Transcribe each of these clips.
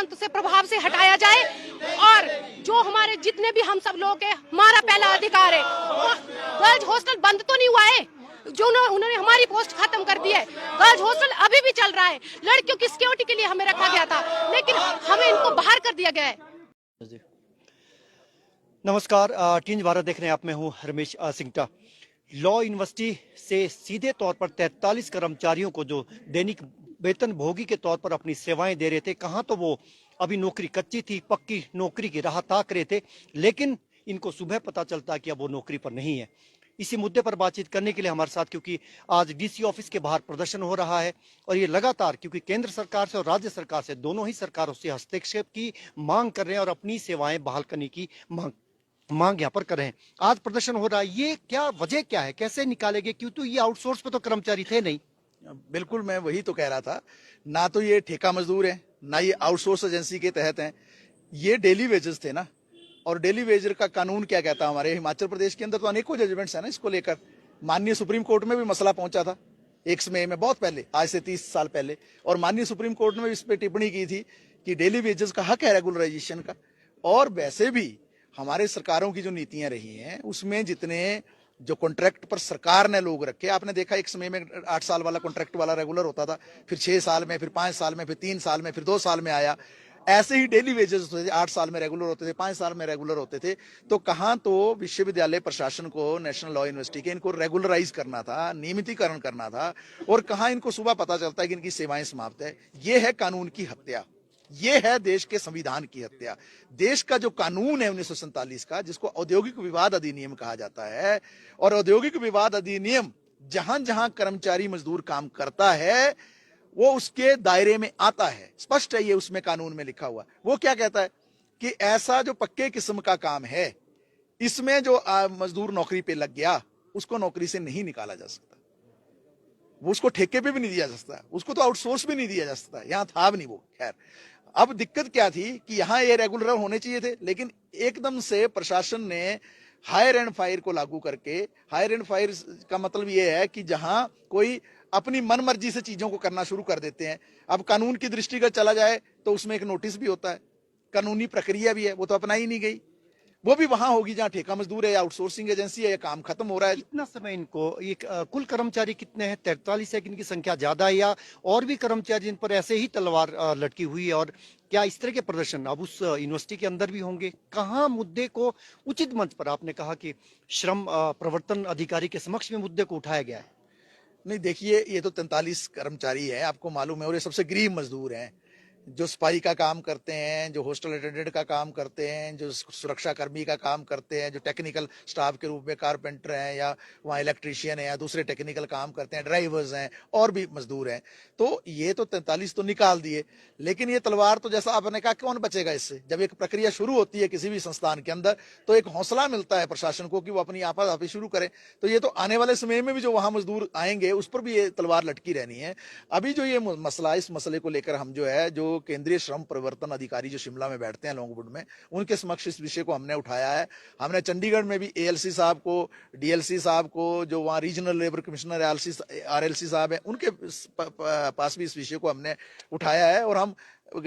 तुरंत से प्रभाव से हटाया जाए और जो हमारे जितने भी हम सब लोग हैं, हमारा पहला अधिकार है। गर्ल्स हॉस्टल बंद तो नहीं हुआ है, जो उन्होंने हमारी पोस्ट खत्म कर दी है। गर्ल्स हॉस्टल अभी भी चल रहा है, लड़कियों की सिक्योरिटी के लिए हमें रखा गया था, लेकिन हमें इनको बाहर कर दिया गया है। नमस्कार, टीन्स भारत देख रहे हैं आप। मैं हूं रमेश सिंगटा। लॉ यूनिवर्सिटी से सीधे तौर पर 43 कर्मचारियों को जो दैनिक वेतन भोगी के तौर पर अपनी सेवाएं दे रहे थे, कहां तो वो अभी नौकरी कच्ची थी, पक्की नौकरी की राह ताक रहे थे, लेकिन इनको सुबह पता चलता कि अब वो नौकरी पर नहीं है। इसी मुद्दे पर बातचीत करने के लिए हमारे साथ, क्योंकि आज डीसी ऑफिस के बाहर प्रदर्शन हो रहा है और ये लगातार, क्योंकि केंद्र सरकार से और राज्य सरकार से, दोनों ही सरकारों से हस्तक्षेप की मांग कर रहे हैं और अपनी सेवाएं बहाल करने की मांग यहाँ पर कर रहे हैं। आज प्रदर्शन हो रहा है, ये क्या वजह क्या है, कैसे निकालेंगे? क्यों तो ये आउटसोर्स पे तो कर्मचारी थे नहीं। बिल्कुल, मैं वही तो कह रहा था। ना तो ये ठेका मजदूर है, ना ये आउटसोर्स एजेंसी के तहत हैं। ये डेली वेजेस थे ना। और डेली वेजर का कानून क्या कहता है? हमारे हिमाचल प्रदेश के अंदर तो अनेकों जजमेंट्स हैं ना इसको लेकर। माननीय सुप्रीम कोर्ट में भी मसला पहुंचा था 1 मई में, बहुत पहले, आज से 30 साल पहले। और माननीय सुप्रीम कोर्ट ने इस पर टिप्पणी की थी कि डेली वेजेस का हक है रेगुलराइजेशन का। और वैसे भी हमारे सरकारों की जो नीतियां रही हैं उसमें जितने जो कॉन्ट्रैक्ट पर सरकार ने लोग रखे, आपने देखा 1 मई में 8 साल वाला कॉन्ट्रैक्ट वाला रेगुलर होता था, फिर 6 साल में, फिर 5 साल में, फिर 3 साल में, फिर 2 साल में आया। ऐसे ही डेली वेजेस होते थे, 8 साल में रेगुलर होते थे, 5 साल में रेगुलर होते थे। तो कहाँ तो विश्वविद्यालय प्रशासन को, नेशनल लॉ यूनिवर्सिटी के, इनको रेगुलराइज करना था, नियमितीकरण करना था, और कहाँ इनको सुबह पता चलता है कि इनकी सेवाएं समाप्त है। ये है कानून की हत्या, ये है देश के संविधान की हत्या। देश का जो कानून है 1947 का, जिसको औद्योगिक विवाद अधिनियम कहा जाता है, और औद्योगिक विवाद अधिनियम जहां जहां कर्मचारी मजदूर काम करता है वो उसके दायरे में आता है। स्पष्ट है ये उसमें कानून में लिखा हुआ। वो क्या कहता है कि ऐसा जो पक्के किस्म का काम है, इसमें जो मजदूर नौकरी पे लग गया, उसको नौकरी से नहीं निकाला जा सकता, वो उसको ठेके पे भी नहीं दिया जा सकता, उसको तो आउटसोर्स भी नहीं दिया जा सकता। यहां था भी नहीं वो। खैर, अब दिक्कत क्या थी कि यहां ये रेगुलर होने चाहिए थे, लेकिन एकदम से प्रशासन ने हायर एंड फायर को लागू करके, हायर एंड फायर का मतलब ये है कि जहां कोई अपनी मनमर्जी से चीजों को करना शुरू कर देते हैं। अब कानून की दृष्टिगत चला जाए तो उसमें एक नोटिस भी होता है, कानूनी प्रक्रिया भी है, वो तो अपनाई नहीं गई। वो भी वहां होगी जहां ठेका मजदूर है या आउटसोर्सिंग एजेंसी है या काम खत्म हो रहा है। कितना समय इनको, ये कुल कर्मचारी कितने हैं? 43 है कि इनकी संख्या ज्यादा है, या और भी कर्मचारी जिन पर ऐसे ही तलवार लटकी हुई है? और क्या इस तरह के प्रदर्शन अब उस यूनिवर्सिटी के अंदर भी होंगे? कहाँ मुद्दे को उचित मंच पर, आपने कहा कि श्रम प्रवर्तन अधिकारी के समक्ष में मुद्दे को उठाया गया है? नहीं, देखिए, ये तो 43 कर्मचारी है, आपको मालूम है, और ये सबसे गरीब मजदूर हैं, जो सफाई का काम करते हैं, जो हॉस्टल अटेंडेंट का काम करते हैं, जो सुरक्षा कर्मी का काम करते हैं, जो टेक्निकल स्टाफ के रूप में कारपेंटर हैं, या वहाँ इलेक्ट्रीशियन है, या दूसरे टेक्निकल काम करते हैं, ड्राइवर्स हैं, और भी मजदूर हैं। तो ये तो 43 तो निकाल दिए, लेकिन ये तलवार तो, जैसा आपने कहा, कौन बचेगा इससे? जब एक प्रक्रिया शुरू होती है किसी भी संस्थान के अंदर, तो एक हौसला मिलता है प्रशासन को कि वो अपनी आपाधापी शुरू करे। तो ये तो आने वाले समय में भी जो वहां मजदूर आएंगे उस पर भी ये तलवार लटकी रहनी है। अभी जो ये मसला, इस मसले को लेकर हम जो है, जो केंद्रीय श्रम प्रवर्तन अधिकारी जो शिमला में बैठते हैं लॉन्गवुड में, उनके समक्ष इस विषय को हमने उठाया है। हमने चंडीगढ़ में भी एएलसी साहब को, डीएलसी साहब को, जो वहाँ रीजनल लेबर कमिश्नर आरएलसी साहब हैं, उनके पास भी इस विषय को हमने उठाया है। और हम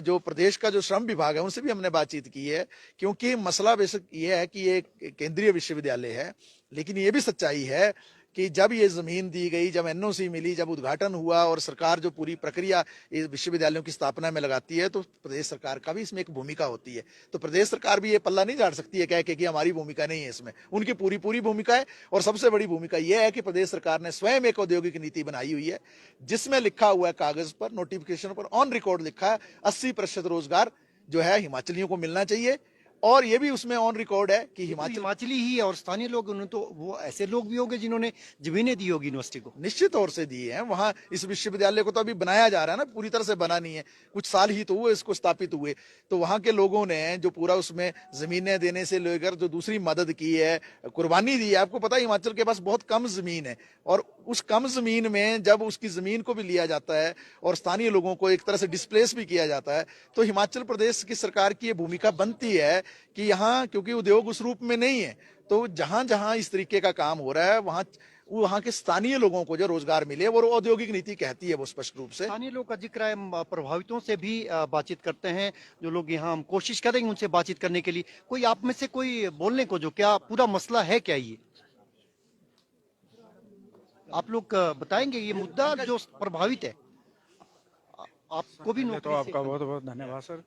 जो प्रदेश का जो श्रम विभाग है उनसे भी हमने बातचीत की है, क्योंकि मसला बेसिक ये है कि ये केंद्रीय विश्वविद्यालय है, लेकिन ये भी सच्चाई है कि जब ये जमीन दी गई, जब एनओसी मिली, जब उद्घाटन हुआ, और सरकार जो पूरी प्रक्रिया इस विश्वविद्यालयों की स्थापना में लगाती है, तो प्रदेश सरकार का भी इसमें एक भूमिका होती है। तो प्रदेश सरकार भी ये पल्ला नहीं झाड़ सकती है कह के कि हमारी भूमिका नहीं है इसमें। उनकी पूरी पूरी भूमिका है। और सबसे बड़ी भूमिका यह है कि प्रदेश सरकार ने स्वयं एक औद्योगिक नीति बनाई हुई है, जिसमें लिखा हुआ है, कागज पर, नोटिफिकेशन पर, ऑन रिकॉर्ड लिखा है, 80% रोजगार जो है हिमाचलियों को मिलना चाहिए। और ये भी उसमें ऑन रिकॉर्ड है कि हिमाचली ही है और स्थानीय लोग, उन्होंने तो, वो ऐसे लोग भी होंगे जिन्होंने जमीनें दी होगी यूनिवर्सिटी को। निश्चित तौर से दिए हैं। वहां इस विश्वविद्यालय को तो अभी बनाया जा रहा है ना, पूरी तरह से बना नहीं है, कुछ साल ही तो हुए इसको स्थापित हुए। तो वहां के लोगों ने जो पूरा उसमें जमीनें देने से लेकर जो दूसरी मदद की है, कुर्बानी दी है। आपको पता है हिमाचल के पास बहुत कम जमीन है, और उस कम जमीन में जब उसकी जमीन को भी लिया जाता है और स्थानीय लोगों को एक तरह से डिस्प्लेस भी किया जाता है, तो हिमाचल प्रदेश की सरकार की ये भूमिका बनती है कि यहाँ, क्योंकि उद्योग उस रूप में नहीं है, तो जहां जहां इस तरीके का काम हो रहा है वहां वहां के स्थानीय लोगों को जो रोजगार मिले, वो औद्योगिक नीति कहती है वो स्पष्ट रूप से। स्थानीय लोग का जिक्र है, हम प्रभावितों से भी बातचीत करते हैं। जो लोग यहाँ, हम कोशिश करेंगे उनसे बातचीत करने के लिए। कोई आप में से कोई बोलने को, जो क्या पूरा मसला है क्या ये आप लोग बताएंगे? ये मुद्दा जो प्रभावित है, आपको भी पहले तो नौकरी से आपका बहुत बहुत धन्यवाद सर,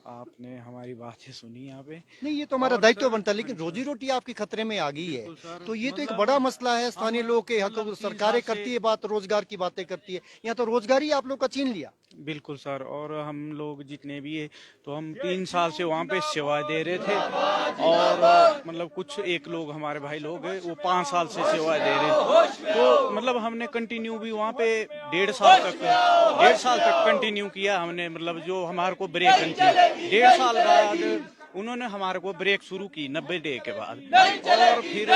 आपने हमारी बातें सुनी यहाँ पे। नहीं, ये तो हमारा दायित्व बनता है, लेकिन रोजी रोटी आपकी खतरे में आ गई है, तो ये तो एक बड़ा मसला है। स्थानीय लोगों के हक, सरकारें करती है बात, रोजगार की बातें करती है, यहाँ तो रोजगार ही आप लोग का छीन लिया। बिल्कुल सर, और हम लोग जितने भी है, तो हम 3 साल से वहाँ पे सेवा दे रहे थे, और मतलब कुछ एक लोग हमारे भाई लोग हैं वो 5 साल से सेवा दे रहे थे। तो मतलब हमने कंटिन्यू भी वहाँ पे 1.5 साल तक कंटिन्यू किया हमने। मतलब जो हमारे को ब्रेक थी, 1.5 साल बाद उन्होंने हमारे को ब्रेक शुरू की 90 डे के बाद। और फिर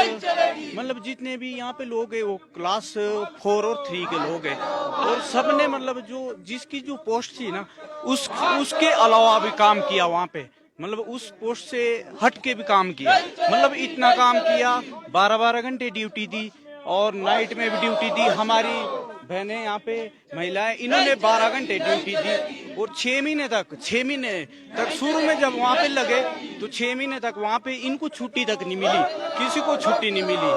मतलब जितने भी यहाँ पे लोग हैं वो क्लास 4 और 3 के लोग हैं, और सबने मतलब जो जिसकी जो पोस्ट थी ना, उसके अलावा भी काम किया वहाँ पे। मतलब उस पोस्ट से हट के भी काम किया, मतलब इतना काम किया, 12-12 घंटे ड्यूटी दी, और नाइट में भी ड्यूटी दी। हमारी बहनें यहाँ पे महिलाएं, इन्होंने 12 घंटे ड्यूटी दी, और 6 महीने तक शुरू में जब वहाँ पे लगे तो 6 महीने तक वहाँ पे इनको छुट्टी तक नहीं मिली, किसी को छुट्टी नहीं मिली।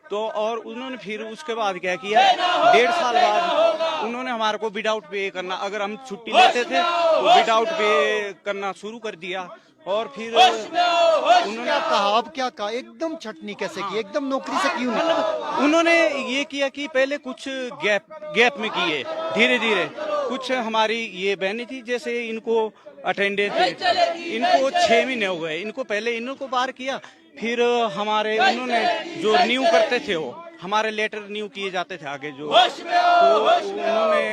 तो और उन्होंने फिर उसके बाद क्या किया, 1.5 साल बाद उन्होंने हमारे को विदाउट पे करना, अगर हम छुट्टी लेते थे तो विदाउट पे करना शुरू कर दिया। और फिर उन्होंने आप क्या कहा, एकदम छटनी कैसे की, एकदम नौकरी से क्यों नहीं? उन्होंने ये किया कि पहले कुछ गैप में किए, धीरे धीरे। कुछ हमारी ये बहनें थी, जैसे इनको अटेंडेंट थे, इनको 6 महीने हो गए, इनको पहले इनको बाहर किया। फिर हमारे उन्होंने जो रिन्यू करते थे, वो हमारे लेटर रिन्यू किए जाते थे आगे जो, तो उन्होंने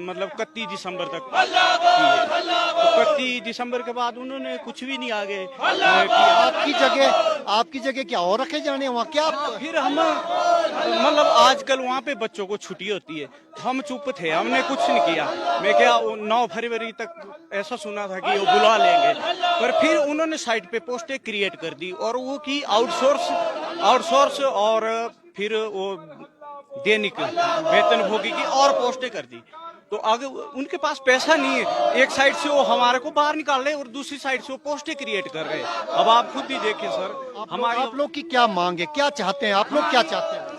मतलब 31 दिसंबर तक किए। तो 31 दिसंबर के बाद उन्होंने कुछ भी नहीं आगे किया। आपकी जगह क्या और रखे जाने वहाँ क्या? फिर हम मतलब आजकल वहाँ पे बच्चों को छुट्टी होती है, हम चुप थे, हमने कुछ नहीं किया। मैं क्या 9 फरवरी तक ऐसा सुना था कि वो बुला लेंगे, पर फिर उन्होंने साइट पे पोस्टें क्रिएट कर दी, और वो की आउटसोर्स, और फिर वो दैनिक वेतनभोगी की और पोस्टें कर दी। तो आगे उनके पास पैसा नहीं है, एक साइड से वो हमारे को बाहर निकाल रहे हैं, और दूसरी साइड से वो पोस्टें क्रिएट कर रहे हैं। अब आप खुद ही देखिए सर, आप लोग की क्या मांग है, क्या चाहते हैं आप लोग, क्या चाहते हैं?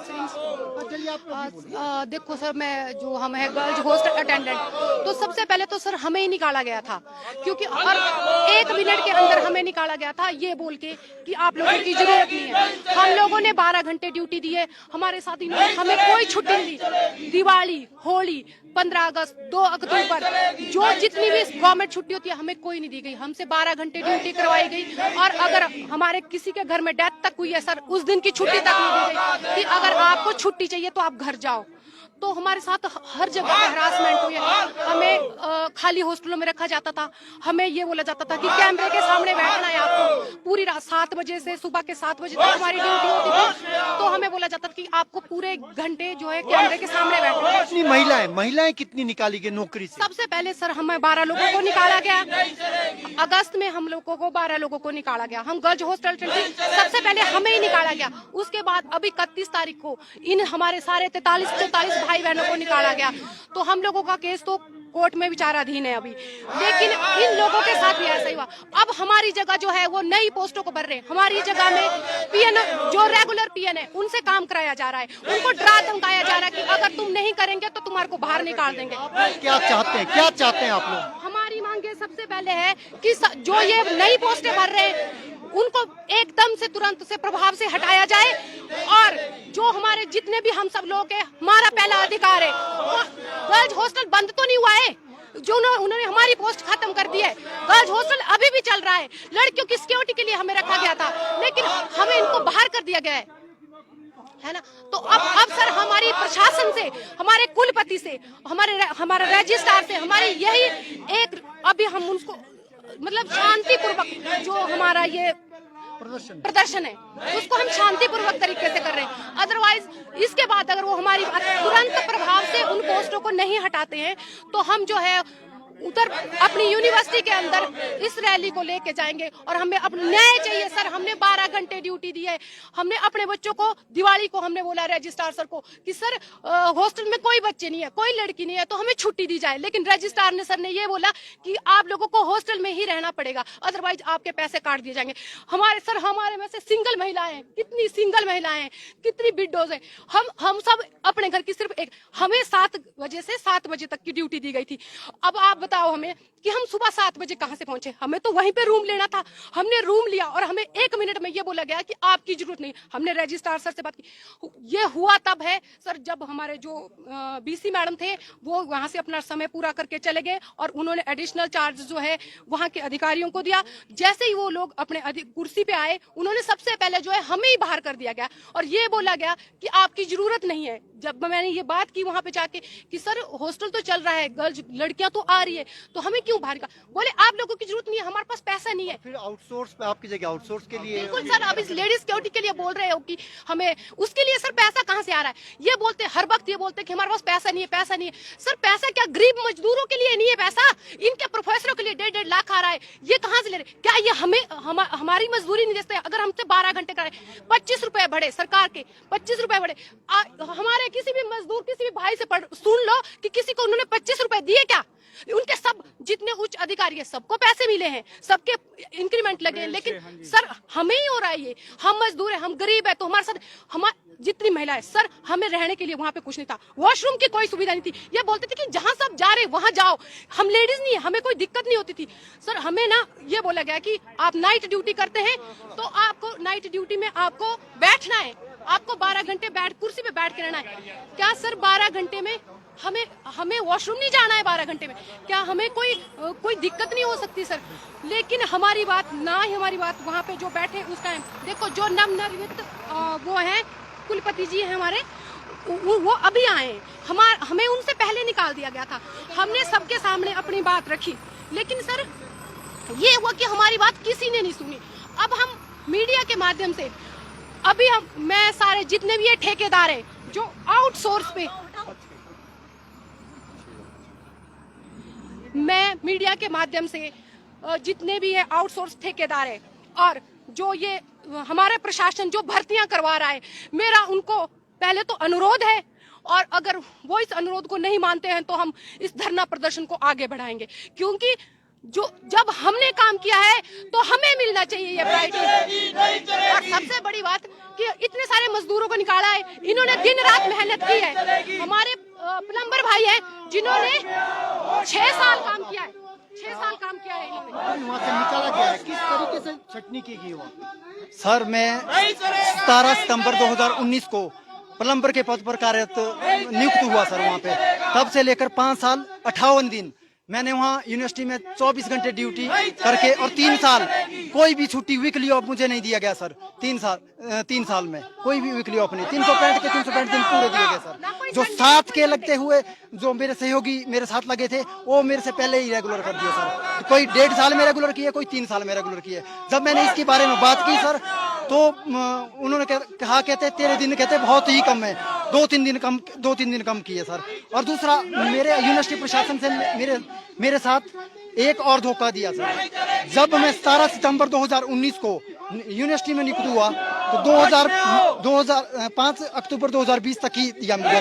देखो सर, मैं जो हम है गर्ल्स हॉस्टल अटेंडेंट, तो सबसे पहले तो सर हमें ही निकाला गया था, क्योंकि और 1 मिनट के अंदर हमें निकाला गया था ये बोल के कि आप लोगों की जरूरत नहीं है। हम लोगों ने 12 घंटे ड्यूटी दी है, हमारे साथ इन्होंने हमें कोई छुट्टी नहीं दी। दिवाली, होली, 15 अगस्त, 2 अक्टूबर, जो जितनी भी गवर्नमेंट छुट्टी होती है हमें कोई नहीं दी गई। हमसे 12 घंटे ड्यूटी करवाई गई, और अगर हमारे किसी के घर में डेथ तक हुई है सर, उस दिन की छुट्टी तक नहीं दी गई कि अगर आपको छुट्टी चाहिए तो आप घर जाओ। तो हमारे साथ हर जगह हरासमेंट हुई है। हमें खाली हॉस्टलों में रखा जाता था, हमें ये बोला जाता था कि कैमरे के सामने बैठना है आपको, पूरी रात 7 बजे से सुबह के 7 बजे तक हमारी ड्यूटी होती थी। तो हमें बोला जाता था कि आपको पूरे घंटे जो है कैमरे के सामने बैठना है। कितनी महिलाएं कितनी निकाली गई नौकरी से? सबसे पहले सर हमें 12 लोगों को निकाला गया, अगस्त में हम लोगों को 12 लोगों को निकाला गया। हम गर्ल्स हॉस्टल सबसे पहले हमें ही निकाला गया। उसके बाद अभी 31 तारीख को इन हमारे सारे 43 भाई बहनों को निकाला गया। तो हम लोगों का केस तो कोर्ट में विचाराधीन है अभी, लेकिन इन लोगों के साथ भी ऐसा ही हुआ। अब हमारी जगह जो है वो नई पोस्टों को भर रहे हैं। हमारी जगह में पीएन, जो रेगुलर पीएन है, उनसे काम कराया जा रहा है, उनको डरा धमकाया जा रहा है कि अगर तुम नहीं करेंगे तो तुम्हारे को बाहर निकाल देंगे। क्या चाहते हैं आप लोग? हमारी मांगे सबसे पहले है कि जो ये नई पोस्टें भर रहे हैं उनको एकदम से तुरंत से प्रभाव से हटाया जाए, और जो हमारे जितने भी हम सब लोग हैं, हमारा पहला अधिकार है। गर्ल्स हॉस्टल बंद तो नहीं हुआ है, जो उन्होंने हमारी पोस्ट खत्म कर दी है। गर्ल्स हॉस्टल अभी भी चल रहा है, लड़कियों की सिक्योरिटी के लिए हमें रखा गया था, लेकिन हमें इनको बाहर कर दिया गया है ना। तो अब सर हमारी प्रशासन से, हमारे कुलपति से, हमारे रजिस्ट्रार से, हमारी यही एक अभी हम उनको मतलब शांतिपूर्वक जो हमारा ये प्रदर्शन है उसको हम शांतिपूर्वक तरीके से कर रहे हैं। अदरवाइज इसके बाद अगर वो हमारी तुरंत प्रभाव से उन पोस्टों को नहीं हटाते हैं तो हम जो है उधर अपनी यूनिवर्सिटी के अंदर इस रैली को लेके जाएंगे और हमें अपना न्याय चाहिए सर। हमने 12 घंटे ड्यूटी दी है, हमने अपने बच्चों को दिवाली को हमने बोला रजिस्ट्रार सर को कि सर हॉस्टल में कोई बच्चे नहीं है, कोई लड़की नहीं है, तो हमें छुट्टी दी जाए। लेकिन रजिस्ट्रार ने सर ने ये बोला कि आप लोगों को हॉस्टल में ही रहना पड़ेगा, अदरवाइज आपके पैसे काट दिए जाएंगे। हमारे में से सिंगल महिलाएं, कितनी सिंगल महिलाएं, कितनी विडोज हैं। हम सब अपने घर की सिर्फ एक, हमें 7 बजे से 7 बजे तक की ड्यूटी दी गई थी। अब आप बताओ हमें कि हम सुबह 7 बजे कहां से पहुंचे? हमें तो वहीं पे रूम लेना था, हमने रूम लिया और हमें 1 मिनट में ये बोला गया कि आपकी जरूरत नहीं। हमने रजिस्ट्रार सर से बात की। ये हुआ तब है सर जब हमारे जो बीसी मैडम थे वो वहां से अपना समय पूरा करके चले गए और उन्होंने एडिशनल चार्ज जो है वहां के अधिकारियों को दिया। जैसे ही वो लोग अपने कुर्सी पे आए, उन्होंने सबसे पहले जो है हमें ही बाहर कर दिया गया और ये बोला गया कि आपकी जरूरत नहीं है। जब मैंने ये बात की वहां पे जाके कि सर हॉस्टल तो चल रहा है, गर्ल्स लड़कियां तो आ रही है, तो हमें क्यों बाहर का? बोले आप लोगों की जरूरत नहीं है, हमारे पास पैसा नहीं है। फिर आउटसोर्स पे आपकी जगह आउटसोर्स के लिए बिल्कुल सर, अब इस लेडीज सिक्योरिटी के लिए बोल रहे हो कि हमें उसके लिए सर पैसा कहां से आ रहा है? ये बोलते हर वक्त ये बोलते कि हमारे पास पैसा नहीं है, पैसा नहीं है। सर पैसा क्या गरीब मजदूरों के लिए नहीं है पैसा? इनके प्रोफेसरों के लिए 1.5 लाख आ रहा है, ये कहां से ले रहे? क्या ये हमारी मजदूरी नहीं देते? अगर हमसे 12 घंटे का 25 रुपए बढ़े, सरकार के 25 रुपए बढ़े, हमारे किसी भी मजदूर किसी भी भाई से सुन लो कि किसी को उन्होंने 25 रुपए दिए क्या? उनके सब जितने उच्च अधिकारी है सबको पैसे मिले हैं, सबके इंक्रीमेंट लगे हैं, लेकिन सर हमें ही हो रहा है ये। हम मजदूर है, हम गरीब है, तो हमारे साथ हमारे जितनी महिला है सर, हमें रहने के लिए वहां पे कुछ नहीं था, वॉशरूम की कोई सुविधा नहीं थी। ये बोलते थे कि जहां सब जा रहे वहां जाओ, हम लेडीज नहीं है, हमें कोई दिक्कत नहीं होती थी। सर हमें ना ये बोला गया कि आप नाइट ड्यूटी करते हैं तो आपको नाइट ड्यूटी में आपको बैठना है, आपको 12 घंटे कुर्सी पे बैठ के रहना है। क्या सर 12 घंटे में हमें वॉशरूम नहीं जाना है? 12 घंटे में क्या हमें कोई दिक्कत नहीं हो सकती सर? लेकिन हमारी बात वहाँ पे जो बैठे उस टाइम देखो, जो नवनिर्मित वो है कुलपति जी हैं हमारे, वो अभी आए हैं। हमें उनसे पहले निकाल दिया गया था। हमने सबके सामने अपनी बात रखी, लेकिन सर ये हुआ कि हमारी बात किसी ने नहीं सुनी। अब हम मीडिया के माध्यम से मैं सारे जितने भी ये ठेकेदार हैं जो आउटसोर्स पे, मैं मीडिया के माध्यम से जितने भी है आउटसोर्स ठेकेदार है और जो ये हमारे प्रशासन जो भर्तियां करवा रहा है, मेरा उनको पहले तो अनुरोध है, और अगर वो इस अनुरोध को नहीं मानते हैं तो हम इस धरना प्रदर्शन को आगे बढ़ाएंगे, क्योंकि जब हमने काम किया है तो हमें मिलना चाहिए ये प्रायोरिटी। और सबसे बड़ी बात कि इतने सारे मजदूरों को निकाला है, इन्होंने दिन रात मेहनत की है। हमारे प्लम्बर भाई हैं जिन्होंने 6 साल काम किया है, 6 साल काम किया है इन्होंने। वहाँ से निकाला गया है, किस तरीके से छटनी की गई वहाँ? सर मैं 17 सितंबर 2019 को प्लम्बर के पद पर कार्यरत नियुक्त हुआ सर वहाँ पे। तब से लेकर 5 साल 58 दिन मैंने वहाँ यूनिवर्सिटी में 24 घंटे ड्यूटी करके, और 3 साल कोई भी छुट्टी वीकली ऑफ मुझे नहीं दिया गया सर। 3 साल में कोई भी वीकली ऑफ नहीं। 365 दिन पूरे दिए गए सर। जो साथ के लगते हुए जो मेरे सहयोगी मेरे साथ लगे थे वो मेरे से पहले ही रेगुलर कर दिए सर। तो कोई 1.5 साल में रेगुलर किए, कोई 3 साल में रेगुलर किए। जब मैंने इसके बारे में बात की सर तो उन्होंने कहा, कहते तेरे दिन कहते बहुत ही कम है, 2-3 दिन कम किए सर। और दूसरा मेरे यूनिवर्सिटी प्रशासन से मेरे साथ एक और धोखा दिया सर। जब मैं 17 सितंबर 2019 को यूनिवर्सिटी में नियुक्त हुआ तो 5 अक्टूबर 2020 तक ही दिया मुझे।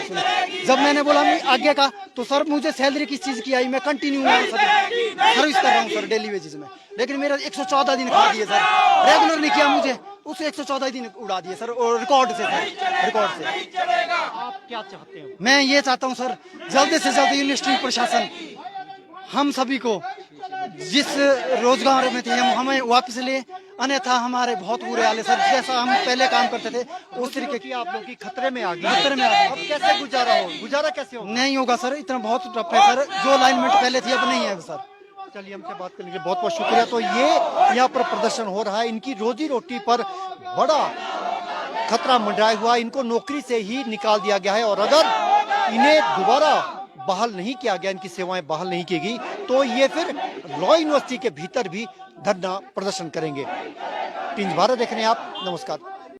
जब मैंने बोला मैं आगे का, तो सर मुझे सैलरी किस चीज की आई? मैं कंटिन्यू सर्विस कर रहा हूँ सर डेली वेजेस में, लेकिन मेरा 114 दिन खा दिए सर। रेगुलर नहीं किया मुझे, उसे 114 दिन उड़ा दिए सर, और रिकॉर्ड से। आप क्या चाहते हो? मैं ये चाहता हूँ सर जल्द से जल्द यूनिवर्सिटी प्रशासन हम सभी को जिस रोजगार में थे हमें वापस ले, अन्यथा हमारे बहुत बुरे हाल है सर। जैसा हम पहले काम करते थे उस तरीके की आप लोग की खतरे में आ गई। अब कैसे गुजारा कैसे होगा? नहीं होगा सर, इतना बहुत टफ है सर। जो अलाइनमेंट पहले थी अब नहीं है सर। चलिए हमसे बात करने के लिए बहुत बहुत शुक्रिया। तो ये यहाँ पर प्रदर्शन हो रहा है, इनकी रोजी रोटी पर बड़ा खतरा मंडराया हुआ, इनको नौकरी से ही निकाल दिया गया है, और अगर इन्हें दोबारा बहाल नहीं किया गया, इनकी सेवाएं बहाल नहीं की गई, तो ये फिर लॉ यूनिवर्सिटी के भीतर भी धरना प्रदर्शन करेंगे। टीन्स भारत देख रहे हैं आप, नमस्कार।